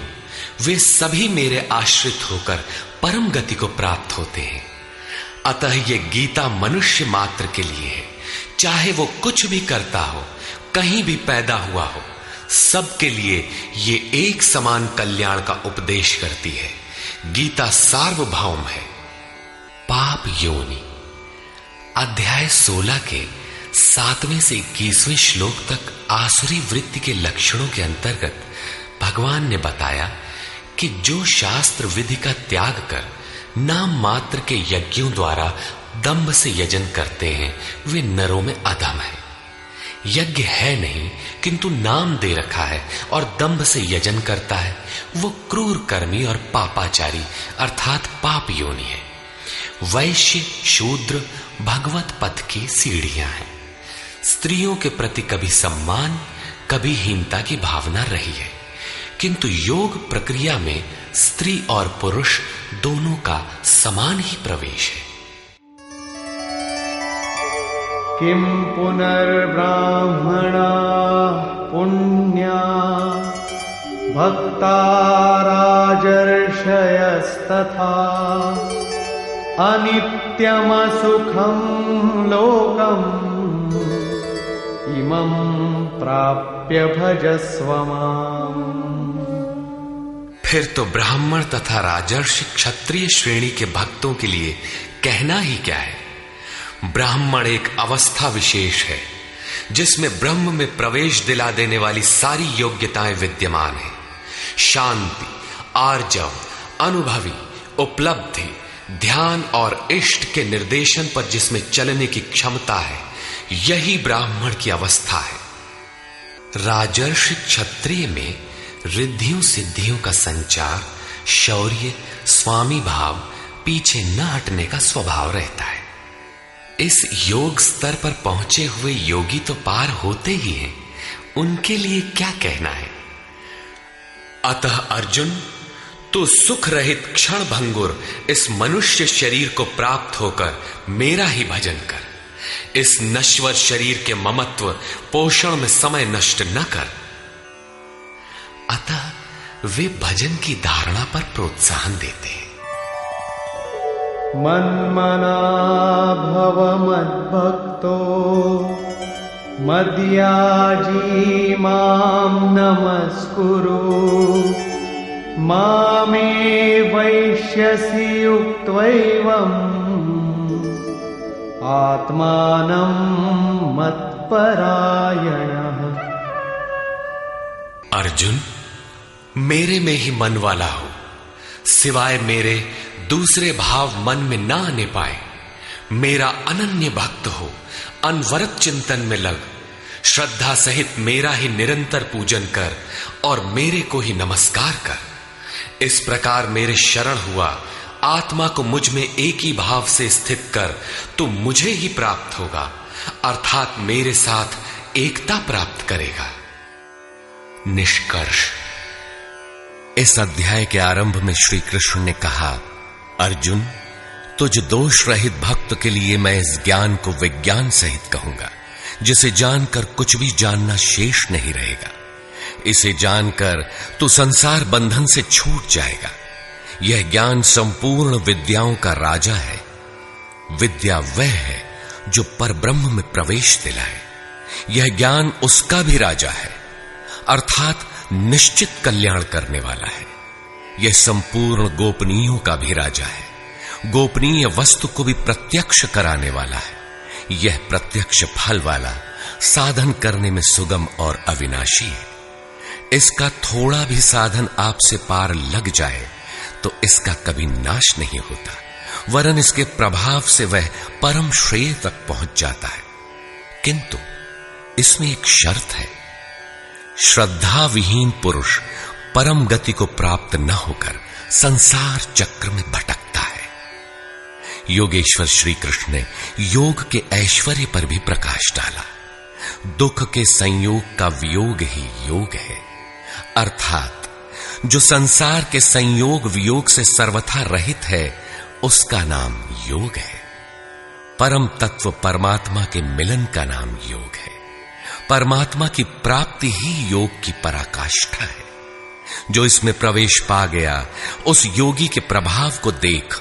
वे सभी मेरे आश्रित होकर परम गति को प्राप्त होते हैं। अतः ये गीता मनुष्य मात्र के लिए है। चाहे वो कुछ भी करता हो, कहीं भी पैदा हुआ हो, सबके लिए ये एक समान कल्याण का उपदेश करती है। गीता सार्वभौम है। पाप योनि अध्याय 16 के 7वें से 21वें श्लोक तक आसुरी वृत्ति के लक्षणों के अंतर्गत भगवान ने बताया कि जो शास्त्र विधि का त्याग कर नाम मात्र के यज्ञों द्वारा दंभ से यजन करते हैं, वे नरों में अधम है। यज्ञ है नहीं किंतु नाम दे रखा है और दंभ से यजन करता है, वो क्रूर कर्मी और पापाचारी अर्थात पाप योनि है। वैश्य, शूद्र भगवत पथ की सीढ़ियां हैं। स्त्रियों के प्रति कभी सम्मान, कभी हीनता की भावना रही है, किंतु योग प्रक्रिया में स्त्री और पुरुष दोनों का समान ही प्रवेश है। किम पुनर्ब्राह्मणा पुण्या भक्ता राजर्षयस्तथा अनित्यमसुखं लोकम् इमं प्राप्य भजस्व माम्। फिर तो ब्राह्मण तथा राजर्षि क्षत्रिय श्रेणी के भक्तों के लिए कहना ही क्या है। ब्राह्मण एक अवस्था विशेष है जिसमें ब्रह्म में प्रवेश दिला देने वाली सारी योग्यताएं विद्यमान हैं। शांति, आर्जव, अनुभवी, उपलब्धि, ध्यान और इष्ट के निर्देशन पर जिसमें चलने की क्षमता है, यही ब्राह्मण की अवस्था है। राजर्षि क्षत्रिय में रिद्धियों सिद्धियों का संचार, शौर्य, स्वामी भाव, पीछे न हटने का स्वभाव रहता है। इस योग स्तर पर पहुंचे हुए योगी तो पार होते ही हैं, उनके लिए क्या कहना है। अतः अर्जुन, तू सुख रहित क्षण भंगुर इस मनुष्य शरीर को प्राप्त होकर मेरा ही भजन कर। इस नश्वर शरीर के ममत्व पोषण में समय नष्ट न कर। अतः वे भजन की धारणा पर प्रोत्साहन देते हैं। मन्मना भव मद्भक्तो मद्याजी मां नमस्कुरु मामे वैश्यसि युक्त्वैवम् आत्मानं मत्परायणः। अर्जुन, मेरे में ही मन वाला हो, सिवाय मेरे दूसरे भाव मन में ना आने पाए। मेरा अनन्य भक्त हो, अनवरत चिंतन में लग, श्रद्धा सहित मेरा ही निरंतर पूजन कर और मेरे को ही नमस्कार कर। इस प्रकार मेरे शरण हुआ आत्मा को मुझ में एक ही भाव से स्थित कर, तो मुझे ही प्राप्त होगा, अर्थात मेरे साथ एकता प्राप्त करेगा। निष्कर्ष, इस अध्याय के आरंभ में श्री कृष्ण ने कहा, अर्जुन, तुझ दोष रहित भक्त के लिए मैं इस ज्ञान को विज्ञान सहित कहूंगा, जिसे जानकर कुछ भी जानना शेष नहीं रहेगा। इसे जानकर तू संसार बंधन से छूट जाएगा। यह ज्ञान संपूर्ण विद्याओं का राजा है। विद्या वह है जो परब्रह्म में प्रवेश दिलाए। यह ज्ञान उसका भी राजा है, अर्थात निश्चित कल्याण करने वाला है। यह संपूर्ण गोपनीयों का भी राजा है। गोपनीय वस्तु को भी प्रत्यक्ष कराने वाला है। यह प्रत्यक्ष फल वाला, साधन करने में सुगम और अविनाशी है। इसका थोड़ा भी साधन आपसे पार लग जाए तो इसका कभी नाश नहीं होता, वरन इसके प्रभाव से वह परम श्रेय तक पहुंच जाता है। किंतु इसमें एक शर्त है। श्रद्धा विहीन पुरुष परम गति को प्राप्त न होकर संसार चक्र में भटकता है। योगेश्वर श्री कृष्ण ने योग के ऐश्वर्य पर भी प्रकाश डाला। दुख के संयोग का वियोग ही योग है, अर्थात जो संसार के संयोग वियोग से सर्वथा रहित है, उसका नाम योग है। परम तत्व परमात्मा के मिलन का नाम योग है। परमात्मा की प्राप्ति ही योग की पराकाष्ठा है। जो इसमें प्रवेश पा गया, उस योगी के प्रभाव को देख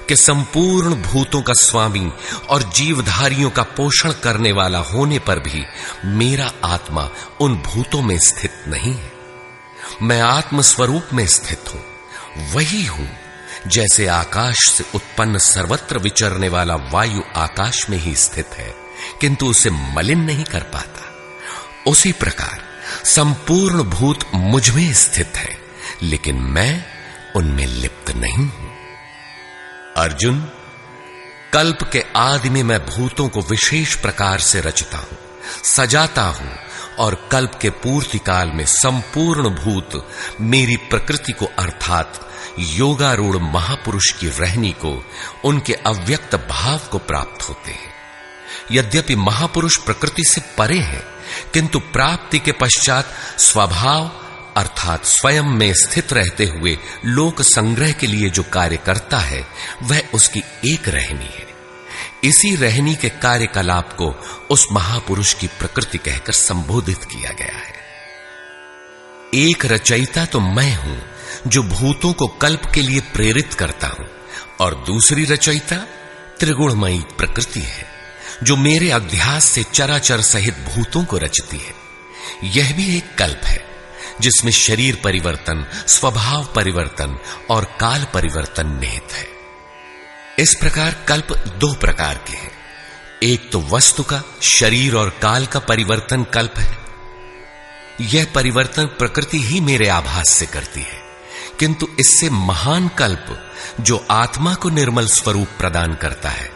कि संपूर्ण भूतों का स्वामी और जीवधारियों का पोषण करने वाला होने पर भी मेरा आत्मा उन भूतों में स्थित नहीं है। मैं आत्म स्वरूप में स्थित हूं, वही हूं जैसे आकाश से उत्पन्न सर्वत्र विचरने वाला वायु आकाश में ही स्थित है, किंतु उसे मलिन नहीं कर पाता। उसी प्रकार संपूर्ण भूत मुझ में स्थित है, लेकिन मैं उनमें लिप्त नहीं हूं। अर्जुन, कल्प के आदि में मैं भूतों को विशेष प्रकार से रचता हूं, सजाता हूं, और कल्प के पूर्ति काल में संपूर्ण भूत मेरी प्रकृति को अर्थात योगारूढ़ महापुरुष की रहनी को, उनके अव्यक्त भाव को प्राप्त होते हैं। यद्यपि महापुरुष प्रकृति से परे हैं, किंतु प्राप्ति के पश्चात स्वभाव अर्थात स्वयं में स्थित रहते हुए लोक संग्रह के लिए जो कार्य करता है, वह उसकी एक रहनी है। इसी रहनी के कार्यकलाप को उस महापुरुष की प्रकृति कहकर संबोधित किया गया है। एक रचयिता तो मैं हूं जो भूतों को कल्प के लिए प्रेरित करता हूं, और दूसरी रचयिता त्रिगुणमयी प्रकृति है जो मेरे अध्यास से चराचर सहित भूतों को रचती है। यह भी एक कल्प है जिसमें शरीर परिवर्तन, स्वभाव परिवर्तन और काल परिवर्तन निहित है। इस प्रकार कल्प दो प्रकार के हैं। एक तो वस्तु का, शरीर और काल का परिवर्तन कल्प है। यह परिवर्तन प्रकृति ही मेरे आभास से करती है, किंतु इससे महान कल्प जो आत्मा को निर्मल स्वरूप प्रदान करता है,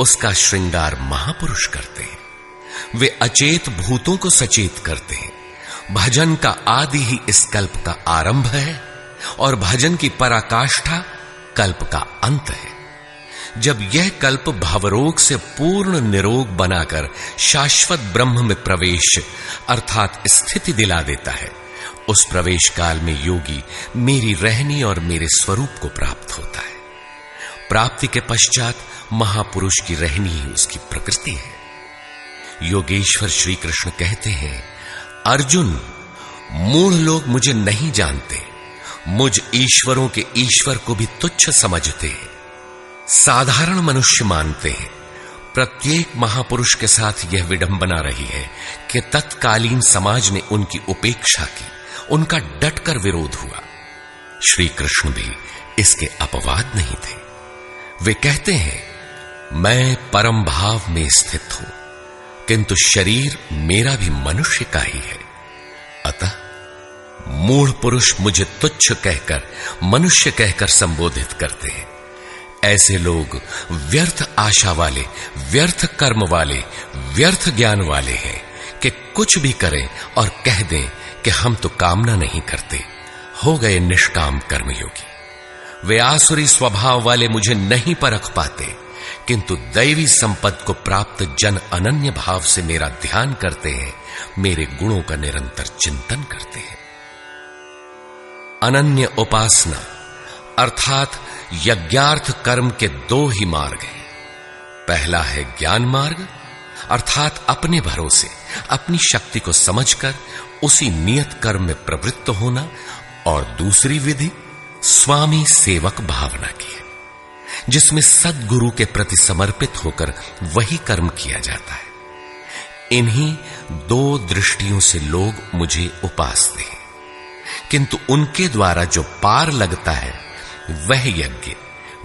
उसका श्रृंगार महापुरुष करते हैं। वे अचेत भूतों को सचेत करते हैं। भजन का आदि ही इस कल्प का आरंभ है, और भजन की पराकाष्ठा कल्प का अंत है। जब यह कल्प भवरोग से पूर्ण निरोग बनाकर शाश्वत ब्रह्म में प्रवेश अर्थात स्थिति दिला देता है, उस प्रवेश काल में योगी मेरी रहनी और मेरे स्वरूप को प्राप्त होता है। प्राप्ति के पश्चात महापुरुष की रहनी ही उसकी प्रकृति है। योगेश्वर श्री कृष्ण कहते हैं, अर्जुन, मूढ़ लोग मुझे नहीं जानते, मुझ ईश्वरों के ईश्वर को भी तुच्छ समझते हैं, साधारण मनुष्य मानते हैं। प्रत्येक महापुरुष के साथ यह विडंबना रही है कि तत्कालीन समाज ने उनकी उपेक्षा की, उनका डटकर विरोध हुआ। श्री कृष्ण भी इसके अपवाद नहीं थे। वे कहते हैं, मैं परम भाव में स्थित हूं, किंतु शरीर मेरा भी मनुष्य का ही है। अतः मूढ़ पुरुष मुझे तुच्छ कहकर, मनुष्य कहकर संबोधित करते हैं। ऐसे लोग व्यर्थ आशा वाले, व्यर्थ कर्म वाले, व्यर्थ ज्ञान वाले हैं कि कुछ भी करें और कह दें कि हम तो कामना नहीं करते, हो गए निष्काम कर्मयोगी। वे आसुरी स्वभाव वाले मुझे नहीं परख पाते, किंतु दैवी संपत्ति को प्राप्त जन अनन्य भाव से मेरा ध्यान करते हैं, मेरे गुणों का निरंतर चिंतन करते हैं। अनन्य उपासना अर्थात यज्ञार्थ कर्म के दो ही मार्ग हैं। पहला है ज्ञान मार्ग अर्थात अपने भरोसे, अपनी शक्ति को समझकर उसी नियत कर्म में प्रवृत्त होना, और दूसरी विधि स्वामी सेवक भावना की है, जिसमें सद्गुरु के प्रति समर्पित होकर वही कर्म किया जाता है। इन्हीं दो दृष्टियों से लोग मुझे उपासते हैं, किंतु उनके द्वारा जो पार लगता है वह यज्ञ,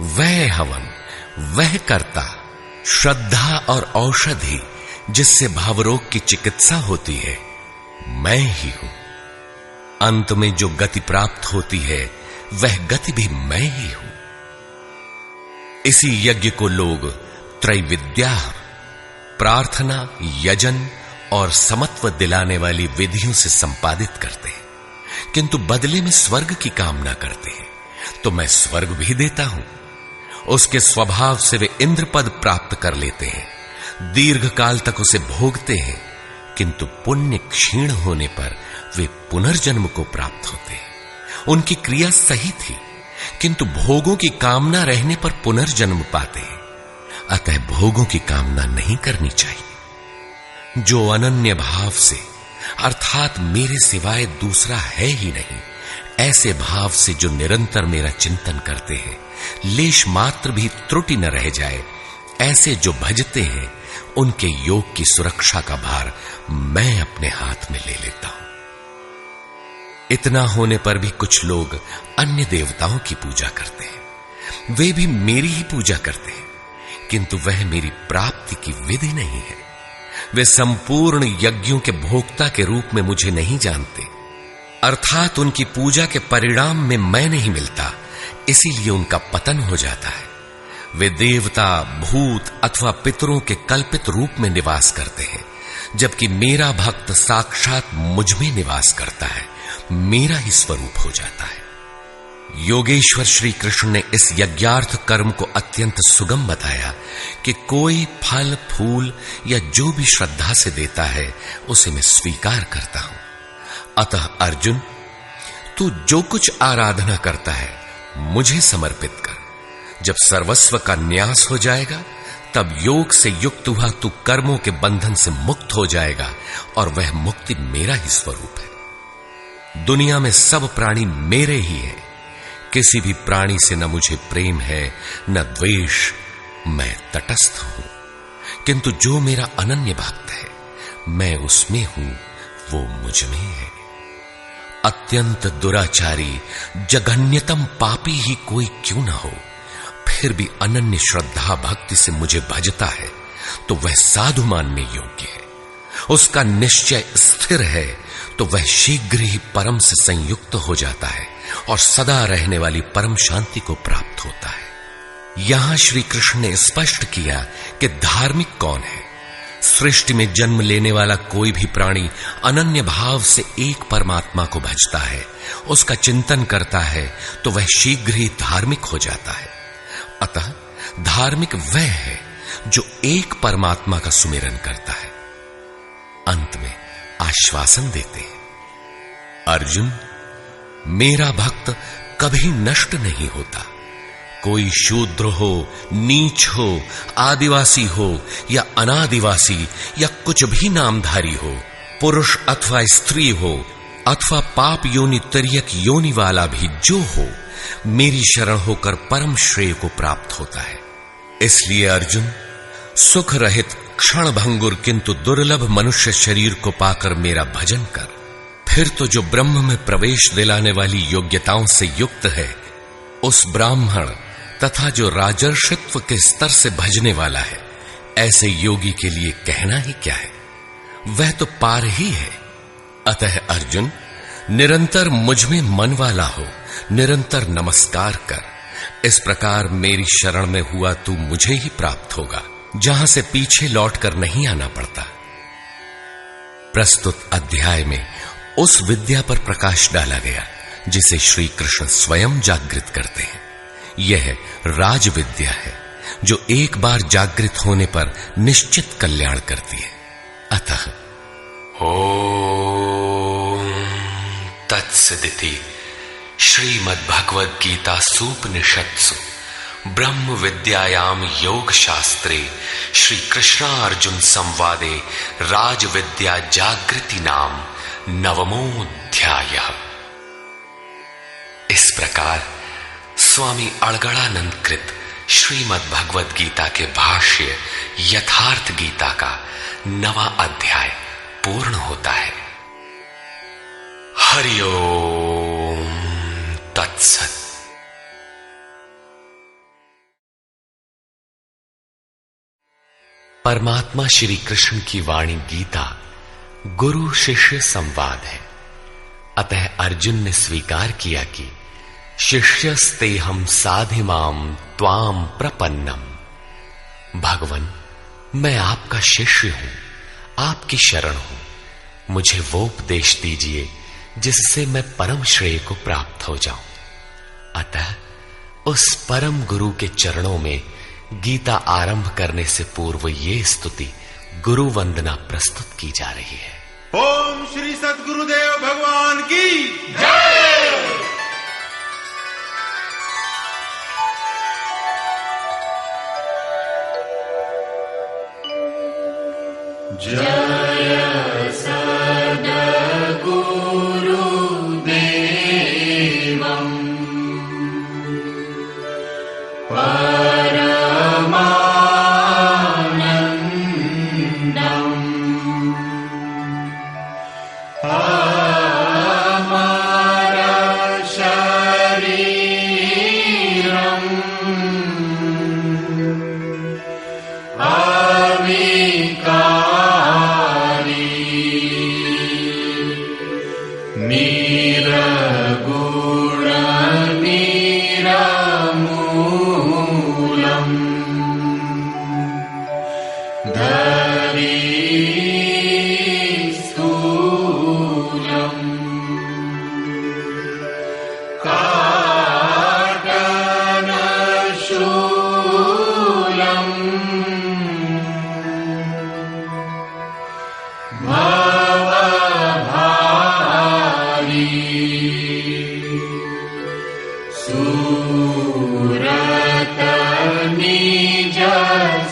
वह हवन, वह कर्ता, श्रद्धा और औषधि जिससे भावरोग की चिकित्सा होती है, मैं ही हूं। अंत में जो गति प्राप्त होती है वह गति भी मैं ही हूं। इसी यज्ञ को लोग त्रैविद्या, प्रार्थना, यजन और समत्व दिलाने वाली विधियों से संपादित करते हैं, किंतु बदले में स्वर्ग की कामना करते हैं। तो मैं स्वर्ग भी देता हूं। उसके स्वभाव से वे इंद्र पद प्राप्त कर लेते हैं, दीर्घ काल तक उसे भोगते हैं, किंतु पुण्य क्षीण होने पर वे पुनर्जन्म को प्राप्त होते हैं। उनकी क्रिया सही थी, किंतु भोगों की कामना रहने पर पुनर्जन्म पाते हैं। अतः भोगों की कामना नहीं करनी चाहिए। जो अनन्य भाव से अर्थात मेरे सिवाय दूसरा है ही नहीं, ऐसे भाव से जो निरंतर मेरा चिंतन करते हैं, लेश मात्र भी त्रुटि न रह जाए, ऐसे जो भजते हैं, उनके योग की सुरक्षा का भार मैं अपने हाथ में ले लेता हूं। इतना होने पर भी कुछ लोग अन्य देवताओं की पूजा करते हैं, वे भी मेरी ही पूजा करते हैं, किंतु वह मेरी प्राप्ति की विधि नहीं है। वे संपूर्ण यज्ञों के भोक्ता के रूप में मुझे नहीं जानते, अर्थात उनकी पूजा के परिणाम में मैं नहीं मिलता, इसीलिए उनका पतन हो जाता है। वे देवता, भूत अथवा पितरों के कल्पित रूप में निवास करते हैं, जबकि मेरा भक्त साक्षात मुझ में निवास करता है, मेरा ही स्वरूप हो जाता है। योगेश्वर श्री कृष्ण ने इस यज्ञार्थ कर्म को अत्यंत सुगम बताया कि कोई फल फूल या जो भी श्रद्धा से देता है, उसे मैं स्वीकार करता हूं। अतः अर्जुन, तू जो कुछ आराधना करता है मुझे समर्पित कर। जब सर्वस्व का न्यास हो जाएगा, तब योग से युक्त हुआ तू कर्मों के बंधन से मुक्त हो जाएगा, और वह मुक्ति मेरा ही स्वरूप है। दुनिया में सब प्राणी मेरे ही हैं, किसी भी प्राणी से न मुझे प्रेम है न द्वेष, मैं तटस्थ हूं। किंतु जो मेरा अनन्य भक्त है, मैं उसमें हूं, वो मुझ में है। अत्यंत दुराचारी जघन्यतम पापी ही कोई क्यों न हो, फिर भी अनन्य श्रद्धा भक्ति से मुझे भजता है, तो वह साधु मानने योग्य है। उसका निश्चय स्थिर है, तो वह शीघ्र ही परम से संयुक्त हो जाता है और सदा रहने वाली परम शांति को प्राप्त होता है। यहां श्री कृष्ण ने स्पष्ट किया कि धार्मिक कौन है। सृष्टि में जन्म लेने वाला कोई भी प्राणी अनन्य भाव से एक परमात्मा को भजता है, उसका चिंतन करता है, तो वह शीघ्र ही धार्मिक हो जाता है। अतः धार्मिक वह है जो एक परमात्मा का सुमिरन करता है। अंत में आश्वासन देते हैं, अर्जुन, मेरा भक्त कभी नष्ट नहीं होता। कोई शूद्र हो, नीच हो, आदिवासी हो या अनादिवासी या कुछ भी नामधारी हो, पुरुष अथवा स्त्री हो, अथवा पाप योनि तिर्यक योनि वाला भी जो हो, मेरी शरण होकर परम श्रेय को प्राप्त होता है। इसलिए अर्जुन, सुख रहित क्षण भंगुर किंतु दुर्लभ मनुष्य शरीर को पाकर मेरा भजन कर। फिर तो जो ब्रह्म में प्रवेश दिलाने वाली योग्यताओं से युक्त है, उस ब्राह्मण तथा जो राजर्षित्व के स्तर से भजने वाला है, ऐसे योगी के लिए कहना ही क्या है, वह तो पार ही है। अतः अर्जुन, निरंतर मुझ में मन वाला हो, निरंतर नमस्कार कर। इस प्रकार मेरी शरण में हुआ तू मुझे ही प्राप्त होगा, जहां से पीछे लौटकर नहीं आना पड़ता। प्रस्तुत अध्याय में उस विद्या पर प्रकाश डाला गया जिसे श्री कृष्ण स्वयं जागृत करते हैं। यह राज विद्या है जो एक बार जागृत होने पर निश्चित कल्याण करती है। अतः ओम तत्सदिति श्रीमद्भगवद गीता सूपनिषत्सु ब्रह्म विद्यायाम योग शास्त्रे श्री कृष्णार्जुन संवादे राज विद्या जागृति नाम नवमोऽध्यायः। इस प्रकार स्वामी अड़गड़ानंद कृत श्रीमद् भगवद गीता के भाष्य यथार्थ गीता का 9वां अध्याय पूर्ण होता है। हरि ओम तत्सत। परमात्मा श्री कृष्ण की वाणी गीता गुरु शिष्य संवाद है। अतः अर्जुन ने स्वीकार किया कि शिष्यस्तेहम साधिमाम त्वाम प्रपन्नम। भगवन, मैं आपका शिष्य हूं, आपकी शरण हूं। मुझे वो उपदेश दीजिए जिससे मैं परम श्रेय को प्राप्त हो जाऊं। अतः उस परम गुरु के चरणों में गीता आरंभ करने से पूर्व ये स्तुति गुरु वंदना प्रस्तुत की जा रही है। ओम श्री सद्गुरुदेव भगवान की जय। जय सद्गुरुदेव निरगुण निरमूलम् धरी स्थूलम् काटनशूलम् भवभारी सूरत निज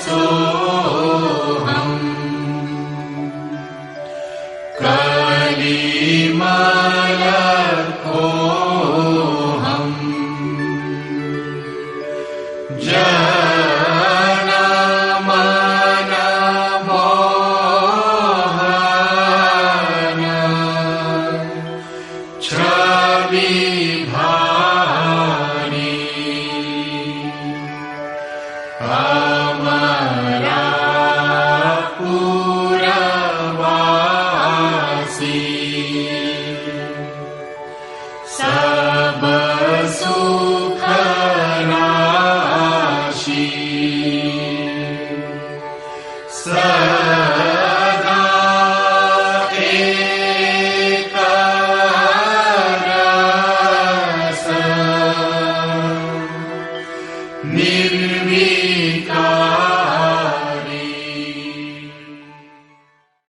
सोऽहम् कलिमल कोऽहम् जनमन मोहन छवि भारी अमरापुरवासी सब सुख राशि सदा एक रस निर्विकार